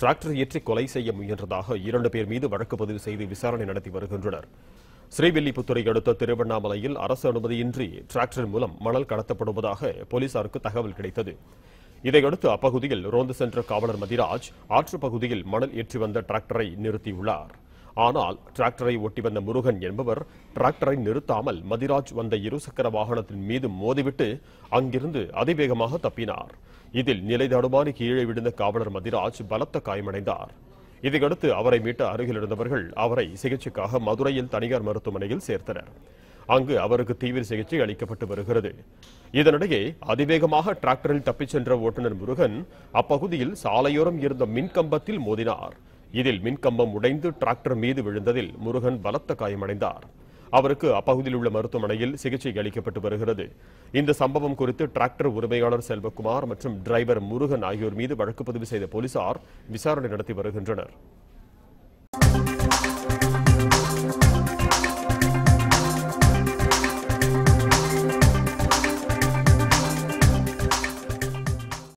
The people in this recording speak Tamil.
டிராக்டர் ஏற்றி கொலை செய்ய முயன்றதாக 2 பேர் மீது வழக்கு பதிவு செய்து விசாரணை நடத்தி வருகின்றனர். ஸ்ரீவில்லிபுத்தூரை அடுத்த திருவண்ணாமலையில் அரசு அனுமதியின்றி டிராக்டர் மூலம் மணல் கடத்தப்படுவதாக போலீசாருக்கு தகவல் கிடைத்தது. இதையடுத்து அப்பகுதியில் ரோந்து சென்ற காவலர் மதிராஜ் ஆற்றுப் பகுதியில் மணல் ஏற்றி வந்த டிராக்டரை நிறுத்தியுள்ளார். ஆனால் டிராக்டரை ஒட்டி வந்த முருகன் என்பவர் டிராக்டரை நிறுத்தாமல் மதிராஜ் வந்த இருசக்கர வாகனத்தின் மீது மோதிவிட்டு அங்கிருந்து அதிவேகமாக தப்பினார். இதில் நிலை தடுமாறி கீழே விழுந்த காவலர் மதிராஜ் பலத்த காயமடைந்தார். இதையடுத்து அவரை மீட்ட அருகில் இருந்தவர்கள் அவரை சிகிச்சைக்காக மதுரையில் தனியார் மருத்துவமனையில் சேர்த்தனர். அங்கு அவருக்கு தீவிர சிகிச்சை அளிக்கப்பட்டு வருகிறது. இதனிடையே அதிவேகமாக டிராக்டரில் தப்பிச் சென்ற ஓட்டுநர் முருகன் அப்பகுதியில் சாலையோரம் இருந்த மின்கம்பத்தில் மோதினார். இதில் மின்கம்பம் உடைந்து டிராக்டர் மீது விழுந்ததில் முருகன் பலத்த காயமடைந்தார். அவருக்கு அப்பகுதியில் உள்ள மருத்துவமனையில் சிகிச்சை அளிக்கப்பட்டு வருகிறது. இந்த சம்பவம் குறித்து டிராக்டர் உரிமையாளர் செல்வகுமார் மற்றும் டிரைவர் முருகன் ஆகியோர் மீது வழக்கு பதிவு செய்த போலீசார் விசாரணை நடத்தி வருகின்றனர்.